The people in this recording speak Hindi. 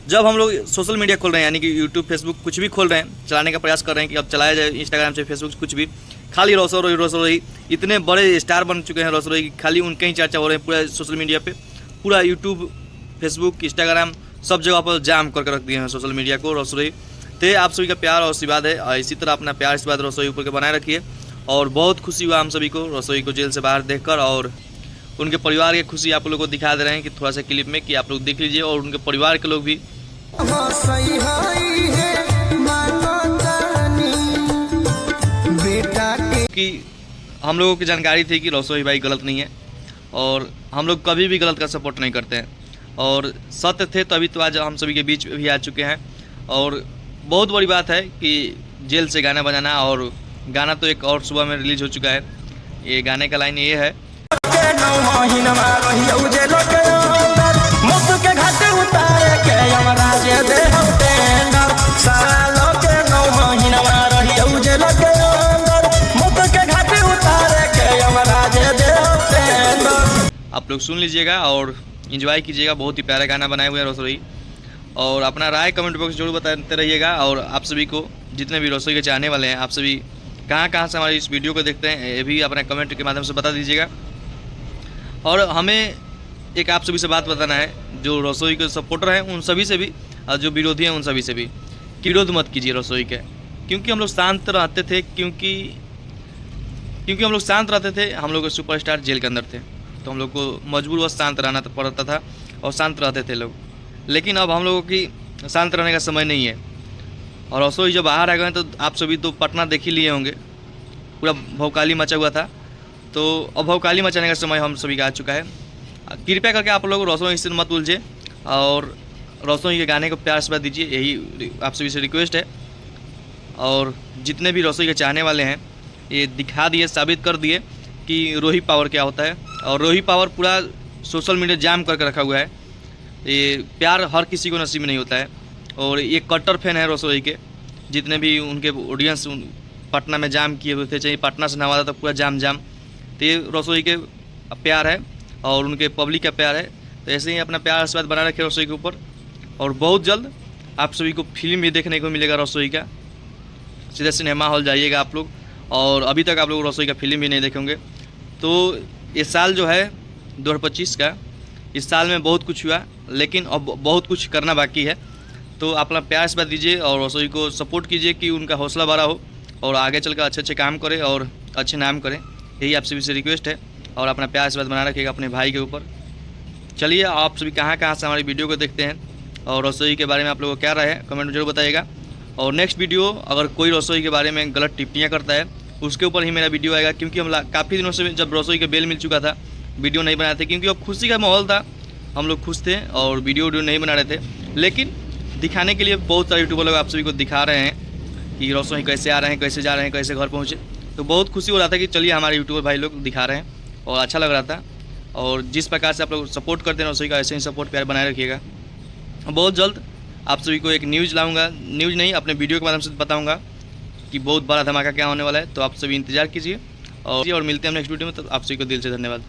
जब हम लोग सोशल मीडिया खोल रहे हैं, यानी कि यूट्यूब, फेसबुक कुछ भी खोल रहे हैं, चलाने का प्रयास कर रहे हैं कि अब चलाया जाए, इंस्टाग्राम से, फेसबुक से कुछ भी, खाली रोसोई इतने बड़े स्टार बन चुके हैं रोसोई की, खाली उनके ही चर्चा हो रहे हैं पूरा सोशल मीडिया पे। पूरा यूट्यूब, फेसबुक, इंस्टाग्राम सब जगह पर जाम करके रख दिए हैं सोशल मीडिया को रोसोई। तो आप सभी का प्यार और आशीर्वाद है, और इसी तरह अपना प्यार आशीर्वाद रोसोई ऊपर के बनाए रखिए। और बहुत खुशी हुआ हम सभी को रोसोई को जेल से बाहर देखकर, और उनके परिवार की खुशी आप लोगों को दिखा दे रहे हैं कि थोड़ा सा क्लिप में, कि आप लोग देख लीजिए। और उनके परिवार के लोग भी कि हम लोगों की जानकारी थी कि रोसोई भाई गलत नहीं है, और हम लोग कभी भी गलत का सपोर्ट नहीं करते हैं, और सत्य थे तभी तो आज हम सभी के बीच भी आ चुके हैं। और बहुत बड़ी बात है कि जेल से गाना बजाना, और गाना तो एक और सुबह में रिलीज हो चुका है। ये गाने का लाइन ये है, आप लोग सुन लीजिएगा और एंजॉय कीजिएगा। बहुत ही प्यारा गाना बनाए हुए हैं रोसोई। और अपना राय कमेंट बॉक्स जरूर बताते रहिएगा। और आप सभी को, जितने भी रोसोई के चाहने वाले हैं, आप सभी कहाँ से हमारी इस वीडियो को देखते हैं, ये भी अपने कमेंट के माध्यम से बता दीजिएगा। और हमें एक आप सभी से बात बताना है, जो रोसोई के सपोर्टर हैं उन सभी से भी, और जो विरोधी हैं उन सभी से भी, कि विरोध मत कीजिए रोसोई के, क्योंकि हम लोग शांत रहते थे, क्योंकि हम लोग शांत रहते थे। हम लोग सुपरस्टार जेल के अंदर थे, तो हम लोग को मजबूर व शांत रहना पड़ता था, और शांत रहते थे लोग। लेकिन अब हम लोगों की शांत रहने का समय नहीं है। और रोसोई जब बाहर आ गए तो आप सभी तो पटना देख ही लिए होंगे, पूरा भौकाली मचा हुआ था। तो अब भौकाली मचाने का समय हम सभी का आ चुका है। कृपया करके आप लोग रोसोई से मत उलझे, और रोसोई के गाने को प्यार से दीजिए, यही आप सभी से रिक्वेस्ट है। और जितने भी रोसोई के चाहने वाले हैं, ये दिखा दिए, साबित कर दिए कि रोही पावर क्या होता है। और रोही पावर पूरा सोशल मीडिया जाम करके रखा हुआ है। ये प्यार हर किसी को नसीब नहीं होता है। और ये कट्टर फैन है रोसोई के, जितने भी उनके ऑडियंस पटना में जाम किए हुए थे, चाहे पटना से नवादा तक पूरा जाम। तो ये रोसोई के प्यार है, और उनके पब्लिक का प्यार है। तो ऐसे ही अपना प्यार आशीर्वाद बना रखे रोसोई के ऊपर। और बहुत जल्द आप सभी को फिल्म भी देखने को मिलेगा रोसोई का। सीधे सिनेमा हॉल जाइएगा आप लोग, और अभी तक आप लोग रोसोई का फिल्म भी नहीं देखे होंगे। तो इस साल जो है 2025 का, इस साल में बहुत कुछ हुआ, लेकिन अब बहुत कुछ करना बाकी है। तो आप अपना प्यार से बात दीजिए, और रोसोई को सपोर्ट कीजिए कि उनका हौसला बढ़ा हो, और आगे चलकर अच्छे काम करें और अच्छे नाम करें। यही आप सभी से रिक्वेस्ट है। और अपना प्यार से बात बना रखिएगा अपने भाई के ऊपर। चलिए, आप सभी कहाँ से हमारी वीडियो को देखते हैं, और रोसोई के बारे में आप लोगों को क्या राय है, कमेंट में जरूर बताइएगा। और नेक्स्ट वीडियो, अगर कोई रोसोई के बारे में गलत टिप्पणियाँ करता है, उसके ऊपर ही मेरा वीडियो आएगा। क्योंकि हम काफ़ी दिनों से, जब रोसोई के बेल मिल चुका था, वीडियो नहीं बनाए थे, क्योंकि अब खुशी का माहौल था, हम लोग खुश थे और वीडियो नहीं बना रहे थे। लेकिन दिखाने के लिए बहुत सारे यूट्यूबर लोग आप सभी को दिखा रहे हैं कि रोसोई कैसे आ रहे हैं, कैसे जा रहे हैं, कैसे घर पहुँचे। तो बहुत खुशी हो रहा था कि चलिए हमारे यूट्यूबर भाई लोग दिखा रहे हैं, और अच्छा लग रहा था। और जिस प्रकार से आप लोग सपोर्ट करते हैं रोसोई का, ऐसे ही सपोर्ट प्यार बनाए रखिएगा। बहुत जल्द आप सभी को एक न्यूज़ लाऊंगा, न्यूज़ नहीं, अपने वीडियो के माध्यम से बताऊंगा कि बहुत बड़ा धमाका क्या होने वाला है। तो आप सभी इंतजार कीजिए, और मिलते हैं नेक्स्ट वीडियो में। तो आप सभी को दिल से धन्यवाद।